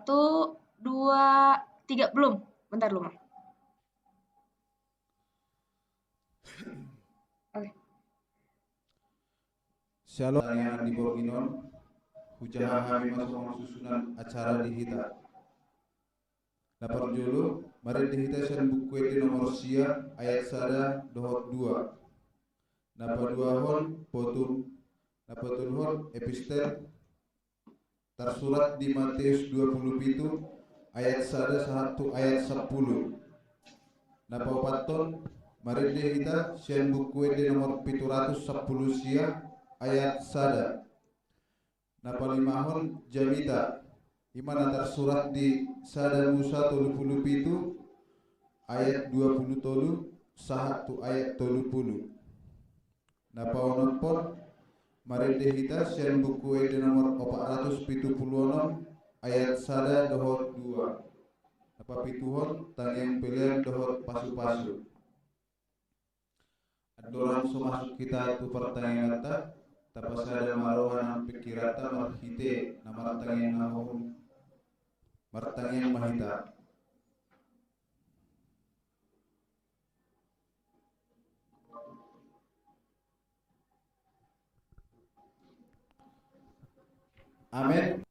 1, 2, 3. Belum. Bentar dulu, Mam. Oke. Shalom yang di Borginon, hujaha kami masuk susunan acara di Hita. Dapat julu, mari di Hita sen buku di nomor sia ayat sada dohot 2. Napa 2 hon potum, napa hon epistel tersurat di Matius 27 ayat sada 1 ayat 10. Napa paton mari di Hita sen buku di nomor 710 sia ayat sada. Napa 5 hon jamita imana tersurat di sada Musa 37 ayat 20 sahatu ayat 30. Napa onopon mari dehita sian buku di nomor 476 ayat sada dohot 2. Napa pituhon tangiang pilihan dohot pasu-pasu. Adoran so masuk kita tu pertanyaan kata tapas ada marohan pikirata marhite namartang yang nahum martang yang mahita. Amin.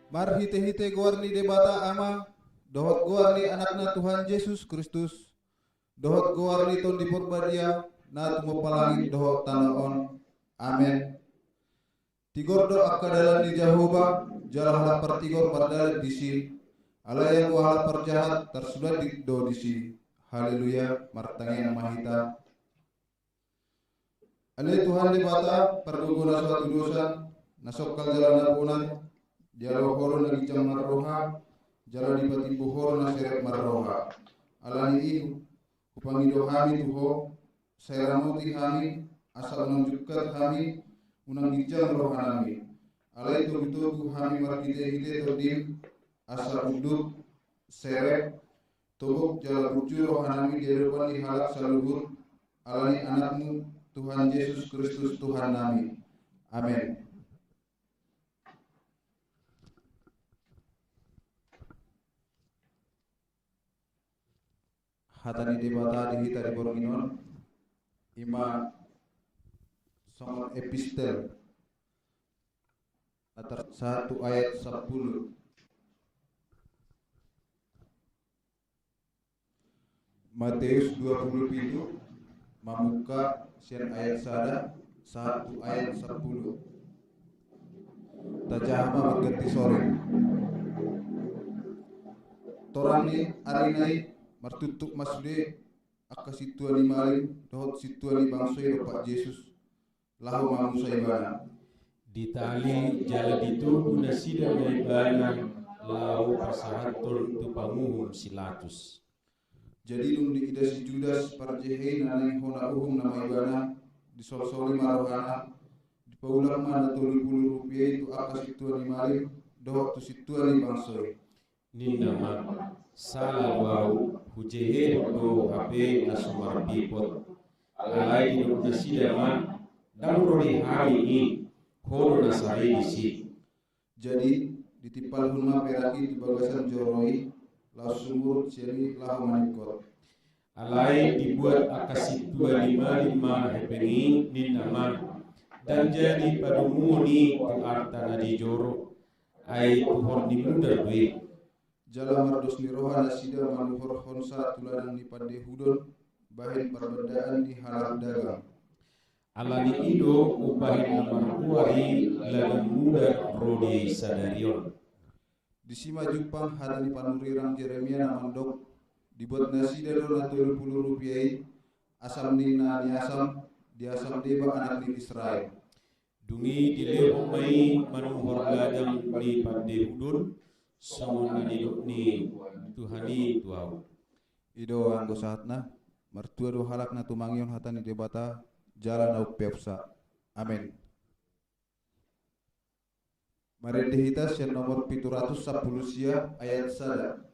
Mar hite-hite guarni debata ama dohot guarni anakna Tuhan Yesus Kristus dohot guarni ton di purbadia na tumo palangit dohot tanaon. Amen. Tigordo akadalan di Jehovah jalahala pertigor mardalat disi ala yang wahala perjahat tersudah di do disi. Haleluya martangian mahita. Ale Tuhan debata perguguna suatu dosa nasokal jalan apunan jalo horo na gijang marroha jalo di pati buhoro na seret marroha alani ihu upangido kami tuho seramuti kami asal menunjukkan kami unang gijang roha nami alai tugu kami markite-hite todim asal udut seret tubuk jalo bucu roha nami di depan di halak saluhur alani anakmu Tuhan Yesus Kristus Tuhan nami. Amin. hatani debata dihita di bornginon ima songon epistel atar 1 ayat 10. Matius 27 mamuka sian ayat sada 1 ayat 10. Tajahama berganti sore. Torani arinai martutuk masude akka situani maling dohot situani bangsoi Bapak Yesus lahu mamusai bana. Ditali jala itu guna sida maibana lau pasahatul tupanguhum silatus. Jadi nung di ida si Judas parjehe naneng hona uhum nama ibana disol-soli marohana di paulang mana $30 itu akka situani maling dohot tu situani bangsoi. Ninama salah wau hujehe do HP asumar bipot alai di guna sida ma damrori hari ini kono nasari disi. Jadi ditipal hunma peraki di bagasan joroi lau sumur siani lahu manikot. Alai dibuat akasi 255 hepengi ninama dan jadi padumuni tu arta nadi joro ai tuhor ni muda dui. Jala mardos ni rohana sida manuhor honsa tuladang ni pande hudon bahin perbedaan di halal dagang. Alani ido upahin nama kuari ladang muda rodi sadarion. Disima Jepang hatani panurirang Jeremia namandok dibuat nasida dona $30 asam nina ni asam di asam deba anak ni Israel. Dungi dilehong mai manuhor ladang ni pande hudon songon nidok ni Tuhani tuau. Ido anggo saatna mertua do halakna tumangion hatani debata jalan au pepsa. Amin. Mari dihitas yang nomor 710 sia ayat sada.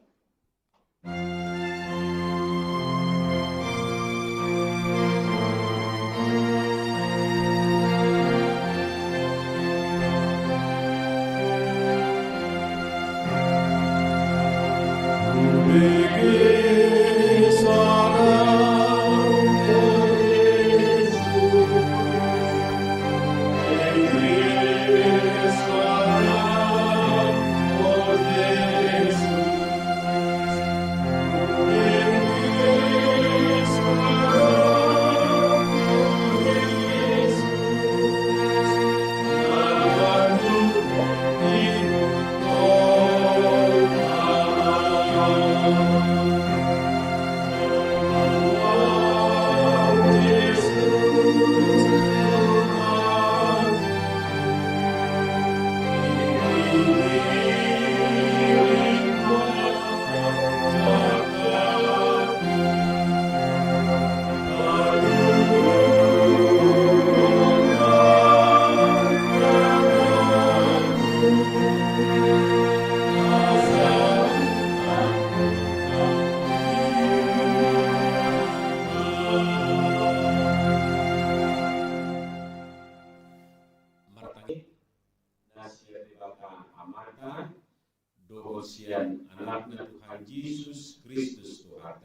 Dohosian anaknya Tuhan Yesus Kristus Tuhan.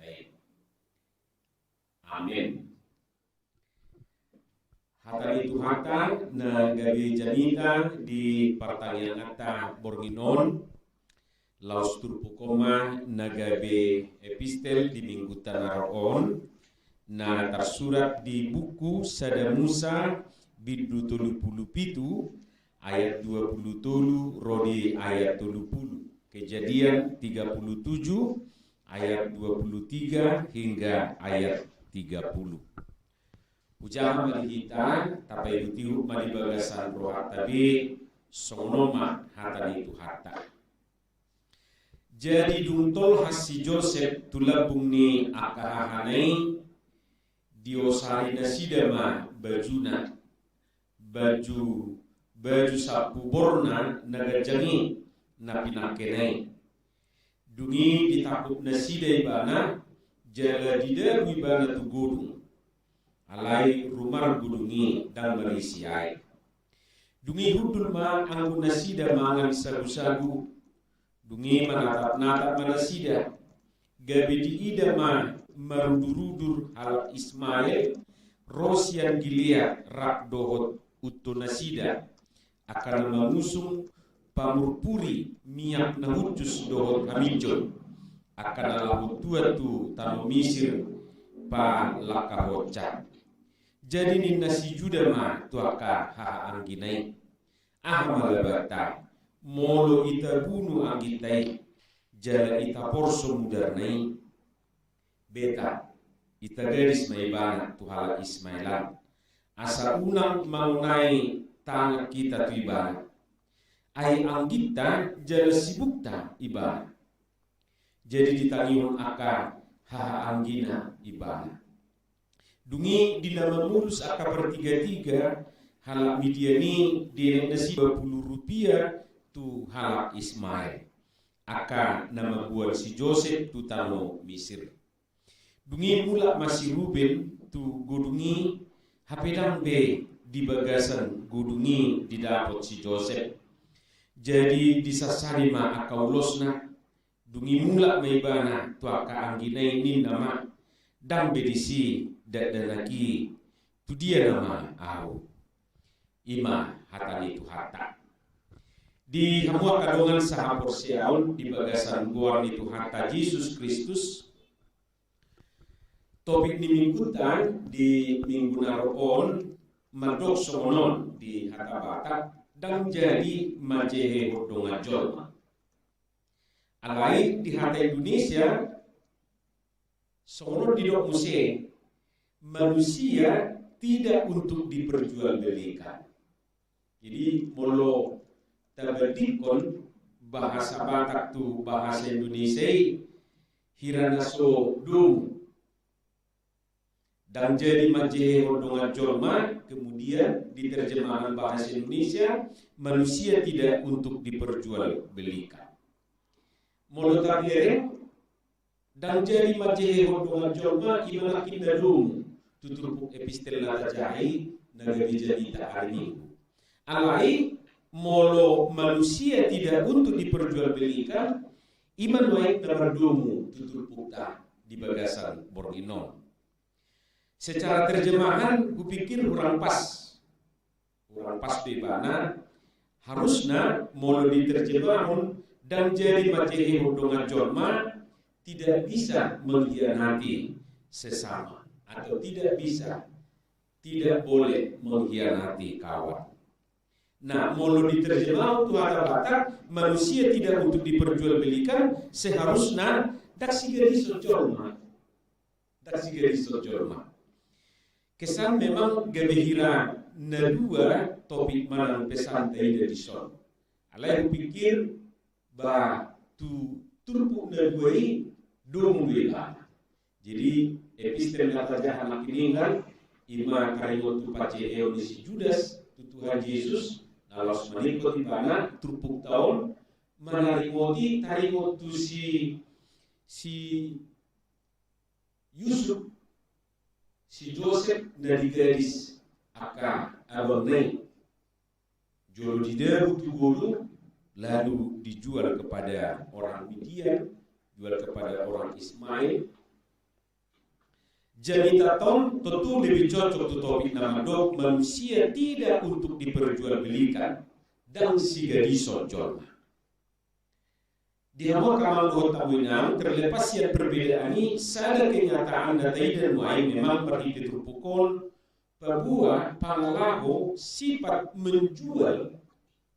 Amin. Hatari Tuhan na gabi janita di pertanyaan ata borginon laus turpukoma na gabi epistel di minggu tanaron na tersurat di buku Sada Musa bidu 37 ayat 27 rodi ayat 30. Kejadian 37 ayat 23 hingga ayat 30. Ujahan malihitan tapai butihu mali bagasan roha tabi sonoma hatani itu hatta. Jadi duntol hasi Joseph tulabung ni akahahanai diosari nasidama bajuna baju sapu borna nagajangi na pinakenai dungi ditakut nasida ibana jala dida ibana tu godung alai rumar gudungi dan marisiai dungi hudul ma anggu nasida mangan sagu-sagu dungi manatap-natap manasida gabi di ida ma marudur-udur hal Ismail Rosian Gilead rak dohot utonasida akan mengusung pamurpuri miak nahucus dohot hamijon akan alahu tua tu tano Misir pa lakahoca. Jadi ni nasi juda ma tuaka haha angginai ahamalabata molo ita bunu anggitai jala ita porso mudarnai beta ita gadis maibana tuhala Ismailan asa unang maunai tanga kita tu ibana ai anggita jala sibukta ibana jadi ditangihon aka haha anggina ibana dungi dinama mulus aka bertiga-tiga halak midiani di nasi 20 rupiah tu halak Ismail aka nama buat si Joseph tu tano Misir dungi mula masih Ruben tu godungi hapedang be di bagasan godungi didapot si Joseph jadi disasari ma aka ulosna dungi mula maibana tu aka anggina ini nama dam bedisi dadanaki tu dia nama au ima hatani tu hata di hamua kadongan saha porsiaun di bagasan guar itu hata Yesus Kristus topik ni minggutan di minggu naroon madok somonon di hata batak dan jadi majehe hodonga jolma alai di hata Indonesia somonon di dok muse manusia tidak untuk diperjualbelikan. Jadi molo tabadikon bahasa Batak tu bahasa Indonesia hiranaso dum dan jadi majehe hodongan jolma kemudian diterjemahkan bahasa Indonesia manusia tidak untuk diperjualbelikan. Molo tabiereng dan jadi majehe hodongan jolma imanakin dadum tuturpuk epistel nata jahai nagagi jadi tak hari minggu. Alai molo manusia tidak untuk diperjualbelikan iman waik namardumu tuturpuk ta di bagasan Bornino. Secara terjemahan kupikir kurang pas bebana harusnya molo diterjemahkan dan jadi majehe hodongan jolma tidak bisa mengkhianati sesama atau tidak boleh mengkhianati kawan. Nah, molo diterjemah tu hata Batak manusia tidak untuk diperjualbelikan seharusnya daksi gadis sojolma. Kesan memang gabehira nadua topik manang pesan taida di son. Alai pikir bah tu turpuk naduai dong duela. Jadi epistel kata jahan makiningan ima karimot tu pace eonisi Judas tu Tuhan Yesus nalos manikot ibana turpuk tahun manarimoti tarimot tu si Yusuf si Joseph dari gadis aka abang jolo didaru tu golu lalu dijual kepada orang Midian jual kepada orang Ismail. Jadi taton tentu lebih cocok tu topik nama dok manusia tidak untuk diperjualbelikan dan si gadis sojolma. Di hamua kamal kota winang terlepas yang perbedaan ini sadar kenyataan datai dan muai memang berhidup terpukul bahwa pangalaho sifat menjual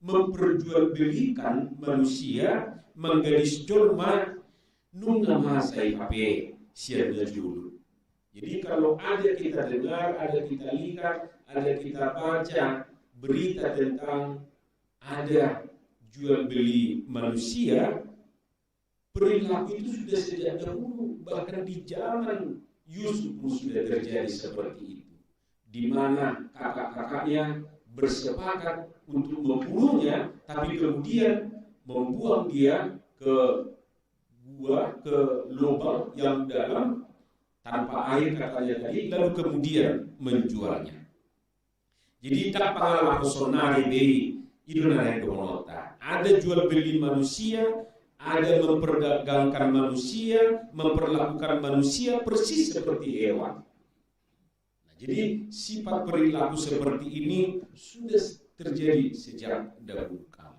memperjualbelikan manusia menggadis jolma nunga masai HP siapa dulu. Jadi kalau ada kita dengar, ada kita lihat, ada kita baca berita tentang ada jual beli manusia, perilaku itu sudah sejak dahulu, bahkan di zaman Yusuf pun sudah terjadi seperti itu, di mana kakak-kakaknya bersepakat untuk membunuhnya, tapi kemudian membuang dia ke lubang yang dalam tanpa air katanya tadi, lalu kemudian menjualnya. Jadi tak pengalaman sonari bei iduna yang domonota. Ada jual beli manusia, ada memperdagangkan manusia, memperlakukan manusia persis seperti hewan. Nah, jadi sifat perilaku seperti ini sudah terjadi sejak dahulu kala.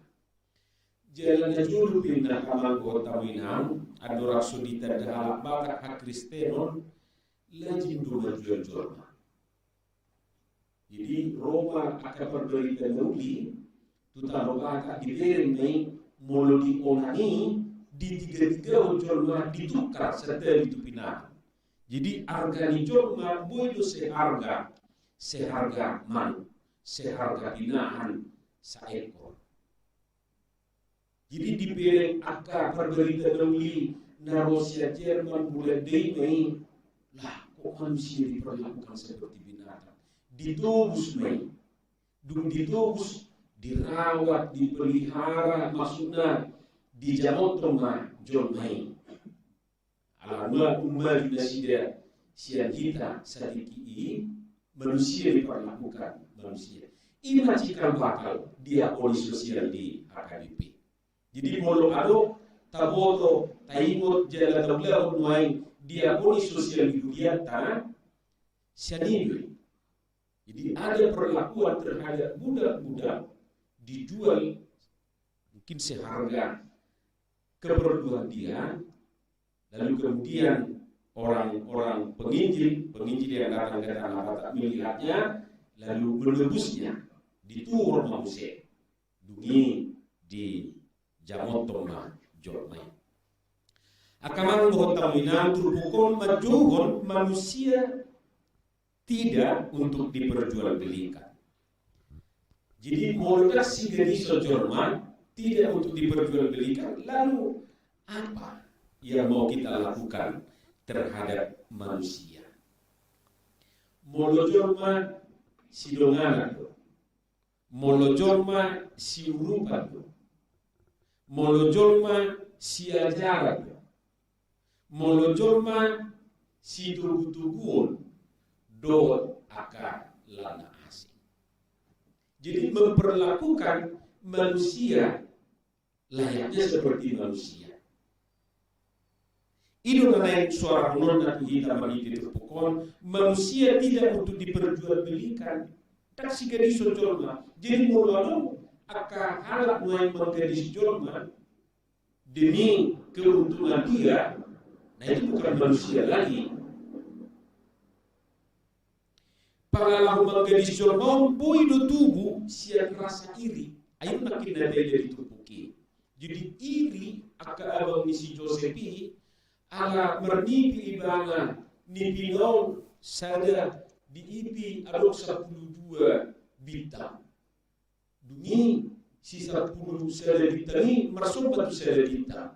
Jalan julu pindah kamang kota Minang, adorak sudita dahalak batak hak Kristenon, lajim duma jual-jual. Jadi Roma akan berderita nuli, tutano batak diberi nih, mulu dionani, di tiga-tiga jolma ditukar serta ditupinah. Jadi harga ni jolma boido seharga man, seharga binahan saekor. Jadi dipilih akar berderita nuli, narosia Jerman bulan Dei lah kok manusia diperlakukan seperti binatang. Ditubus ditubus, dirawat, dipelihara, maksudnya dijamotong jolmai. Alhamdulillah umat dinasida sian kita sadiki manusia diperlakukan manusia. Ima cikal bakal diakoni sosial di HKBP. Jadi molo ado taboto taimot jala tabla nuai diakoni sosial di dunia tanah sianiwe. Jadi ada perlakuan terhadap budak-budak dijual mungkin seharga keperluan dia, lalu kemudian orang-orang penginjil yang datang ke tanah Batak melihatnya, lalu menebusnya diturun manusia, dungi di jamotong jolmai. Akamang bohotang minang turpukon majuhon manusia tidak untuk diperjualbelikan. Jadi modal si gadis sojorman tidak untuk diperjualbelikan. Lalu apa yang mau kita lakukan terhadap manusia? Molojorma si donganan, molojorma si urupan, molojorma si ajaran, molojorma si tugu-tuguon, dohot akar lana asing. Jadi memperlakukan manusia layaknya seperti manusia. Itu naik suara nona kita meniti terpukul. Manusia tidak untuk diperjualbelikan. Tak si gadis jolma. Jadi mulalu akan halak mulai menggadis jolma demi keuntungan dia. Nah itu bukan manusia lagi. Pangalaman menggadis jolma boy do tubuh siang rasa iri. Ayo makin ada dari tupuki. Jadi iri akan abang si Josepi ala mernipi ibana nipinong sada diipi adok 12 bintang. Dungi si 10 sada bintang ini masuk batu sada bintang.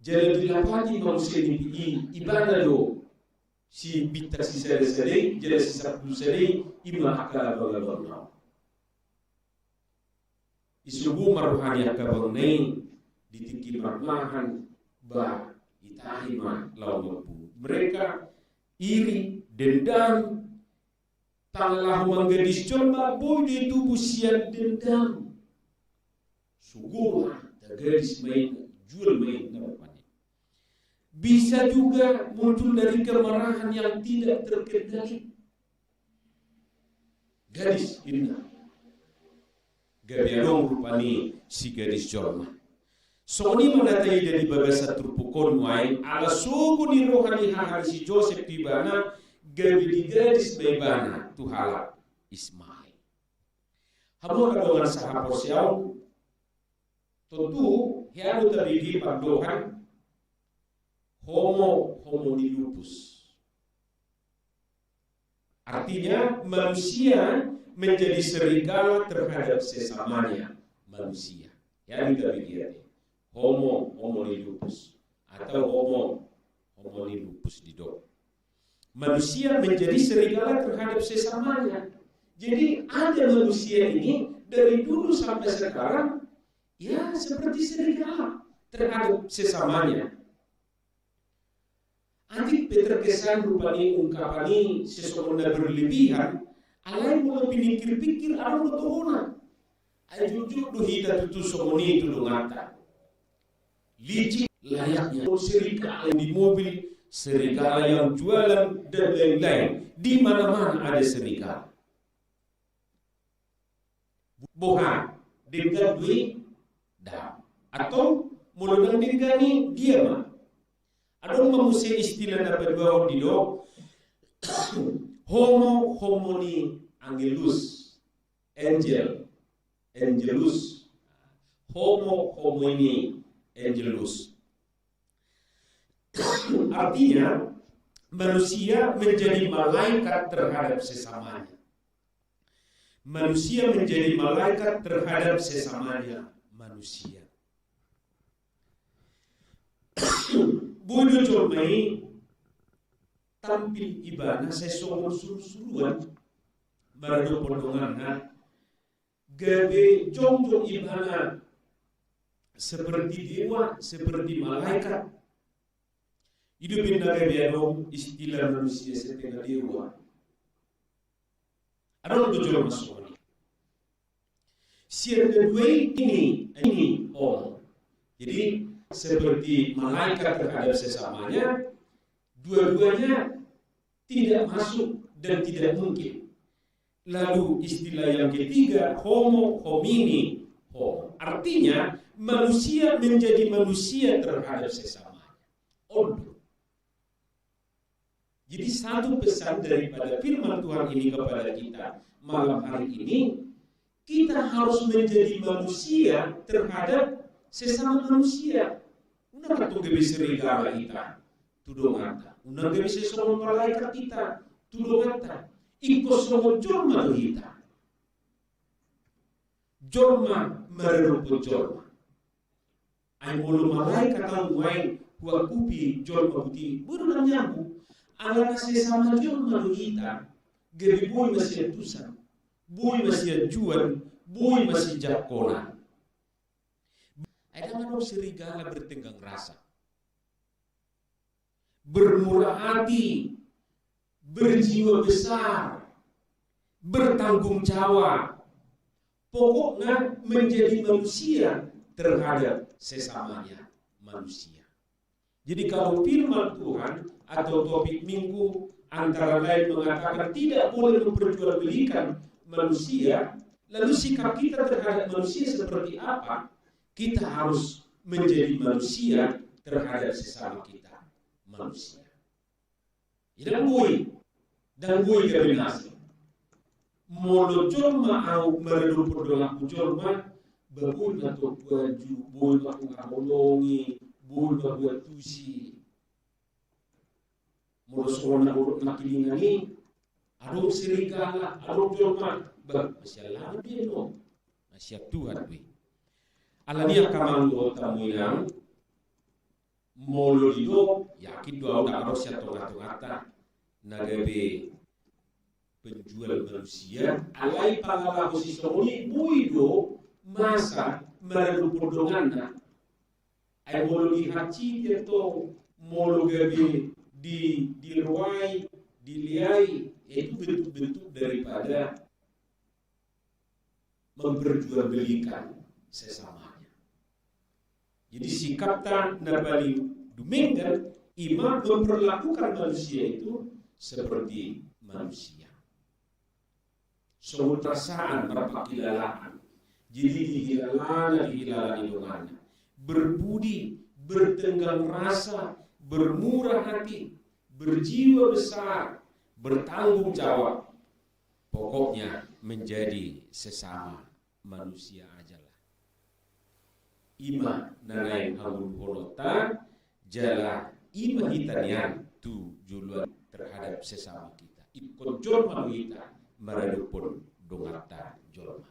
Jadi dilapati manusia nipi ibana do si bintang si sada jadi si 10 sada ima akal abang-abang. Isubu maruhani akabang nain ditinggi marmahan bah itahima lawan mereka iri dendam tanglah menggadis colma boy di tubuh sian dendam sungguh gadis main jual main namanya. Bisa juga muncul dari kemarahan yang tidak terkendali. Gadis indah gabiarong rupani si gadis colma. Soni manatai dari bagasa turpukon muai ala suku ni rohani hahari si Joseph tibana gabi di gadis baibana tuhala Ismail. Hamu kadongan sahapor siaw tentu hianu tabigi pandohan homo di lupus. Artinya manusia menjadi serigala terhadap sesamanya manusia. Ya tabigi homo di lupus atau homo di lupus di dok. Manusia menjadi serigala terhadap sesamanya. Jadi ada manusia ini dari dulu sampai sekarang ya seperti serigala terhadap sesamanya. Antik terkesan rupanya ungkapan ini sesuatu berlebihan. Alai mulai pikir-pikir anu betul. Ayo jujur duhita tutu somoni itu ngata. licik layaknya serigala yang di mobil, serigala yang jualan dan lain-lain. Di mana-mana ada serigala. Boha dengan duit dah atau mulut dengan ni dia mah. Ada manusia istilah dapat dua di do homo homini angelus angelus homo homini angelus. Artinya manusia menjadi malaikat terhadap sesamanya. Manusia menjadi malaikat terhadap sesamanya manusia. Bodoh colmai tampil ibana sesuatu suruhan barado pondongan gabe jongjong ibana seperti dewa, seperti malaikat. Hidupin gabe adong istilah manusia setengah dewa. Adong dojol masuk. Siapa dua ini om. Jadi seperti malaikat terhadap sesamanya, dua-duanya tidak masuk dan tidak mungkin. Lalu istilah yang ketiga, homo homini homo. Artinya manusia menjadi manusia terhadap sesamanya. Ondo. Jadi satu pesan daripada firman Tuhan ini kepada kita malam hari ini, kita harus menjadi manusia terhadap sesama manusia. Una katong gabi serigala kita, tudong ata. Una gabi sesama malaikat kita, tudong ata. Iko somo jorma do kita. Jorma merupakan jorma. Ay mulu malaikat ang wain huwag kupi jorma buti. Buro lang nyambu. Ala sesama jorma do kita. Gabi boy masih tusan, boy masih juan, boy masih jakona. Ada mana serigala bertenggang rasa, bermurah hati, berjiwa besar, bertanggung jawab. Pokoknya menjadi manusia terhadap sesamanya manusia. Jadi kalau firman Tuhan atau topik minggu antara lain mengatakan tidak boleh memperjualbelikan manusia, lalu sikap kita terhadap manusia seperti apa? Kita harus menjadi manusia terhadap sesama kita manusia. Dan gue gabinasi. Molo jorma au meredu perdona jorma babul na to baju, bul na ngolongi, bul na buat tusi. Molo sona urut nakilingani, adong serigala, adong jorma, masya Allah dia no. Masya Tuhan we. Alania kamango tamuinang molo dido yakin doa udah harus ya tonga-tongata nagabe penjual manusia alai pangala posisi ini buido masa meredu perdonganna ay molo dihaci dia to molo gabe di ruai diliai itu bentuk-bentuk daripada memperjualbelikan sesama. Jadi sikapta nabali dumenggan imam memperlakukan manusia itu seperti manusia. Semua perasaan berpakilalaan. Jadi dihilalan hidungannya. Berbudi, bertenggang rasa, bermurah hati, berjiwa besar, bertanggung jawab. Pokoknya menjadi sesama manusia ajalah. Ima nanai anggun polota jala ima hitanian tu juluan terhadap sesama kita. Ikon jorma kita meredupun dongata jorma.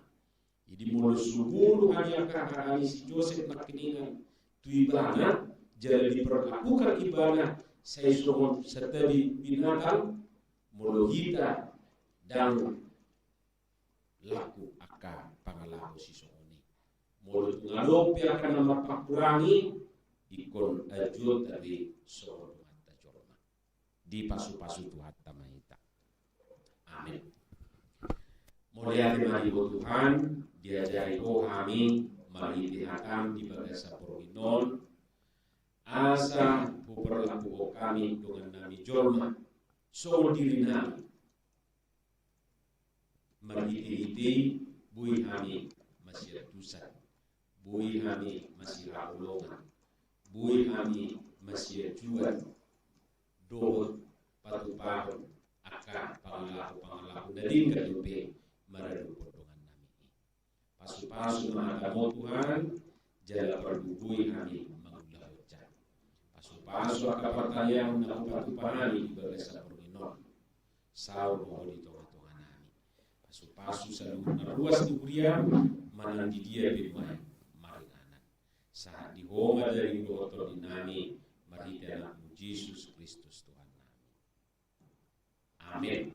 Jadi mulu suguru hanya kakakani si Joseph nakiningan tu ibana jala diperlakukan ibana saya suruh setabi binatang mulu kita dan laku akan pangalahu si mulut ngalopi akan mapakurangi ikon ajut dari soal mata jorma di pasu-pasu Tuhan tamaita. Amin. Mulia mari Tuhan diajari kami mari dihatam di bagasa porohinon asa perlaku kami dengan nami jolma soal diri nami mariti-iti bui kami masih tusan, bui kami masih haulongan, bui kami masih jual dohot patupahon akan pangalaku dadin kadupe maradu potongan nami pasu-pasu mahakamo Tuhan jala perdubui kami mengulah hujan pasu-pasu akapatayang na patupahani di bagasa perminon saur mohon di tonga-tonga nami pasu-pasu saluhur na ruas di kuriam manandi dia bimai maringanan saat dihonga dari dohotor di nami marita anakmu Yesus Kristus Tuhan nami. Amin.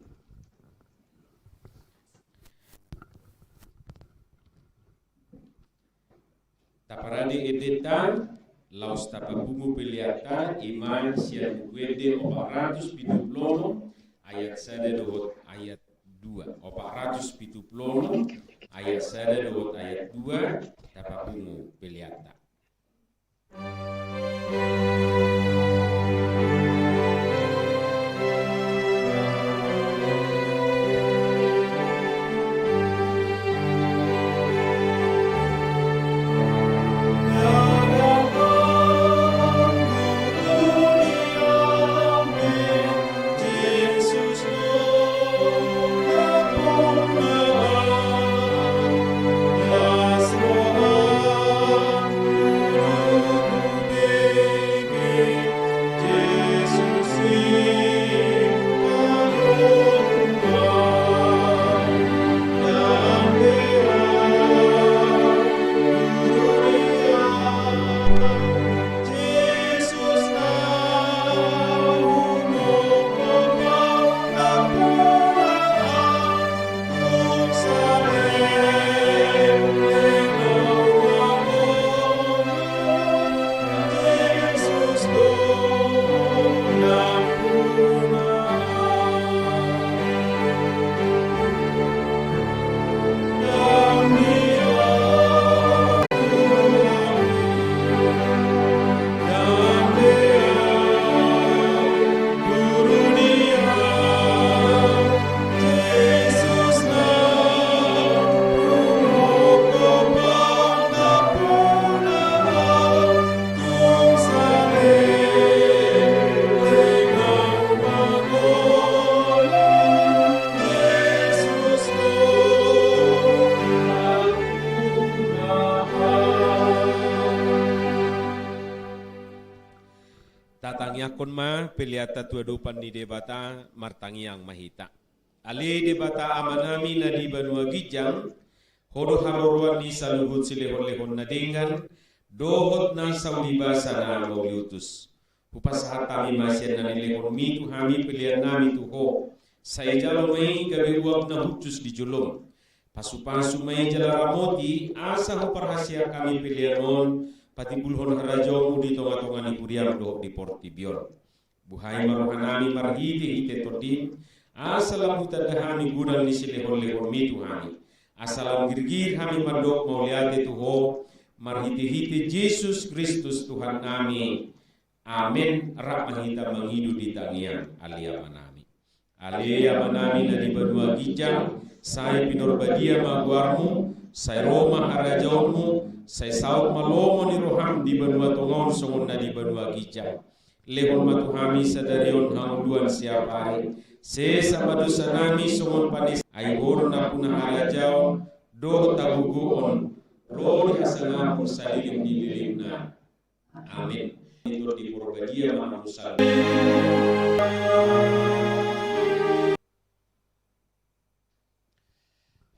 Taparade edetan laus tapabungu peliata iman sian bukwede 470 ayat 1 dohot ayat 2 470 ayat 1 dohot ayat 2 tapabungu peliata. Tatangiyakon ma peliata tuadupan di debata martangiang mahita. Ali debata amanami na di Banua Gijang, hodo haruruan di saluhut silehon-lehon na dengan, dohot na saulibasa na mauliutus. Upasahat kami masyan na nilehon mitu hami pilihan nami tuho, saya jalo may gabi uap na hutus di julong. Pasu-pasu may jalaramoti, asa ho perhasia kami pilihanon, pati bulhon harajaw di tonga-tonga ni Puriam do di Portibion. Buhay maruhanami marhiti ite todin, asalam hutadahami gudal ni silehon-lehon mitu hami. Asalam girgir hami madok mauliate tuho, marhiti-hiti Yesus Kristus Tuhan nami. Amin. Rak mahita menghidu di tangian alia manami. Alia manami na di Banua Gijang, saya pinorbadia maguarmu, saya Roma harajawnmu, saya saut malomo ni roham di Banua Tongon songon na di Banua Gijang. Lehon matuhami sadarion hanguluan siapai. Se sabadu sanami songon panis ay horo na punah harajaw do tabuguon. Rodi asangamun salilim di lilimna. Amin. Itu di Purbagia Mahamusal.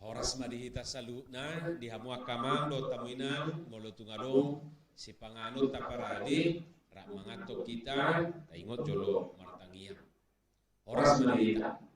Horas madihita salutna di hamua kamang do tamuina molotungadong si panganut taparadi rak mangatok kita taingot jolo martangia. Horas madihita.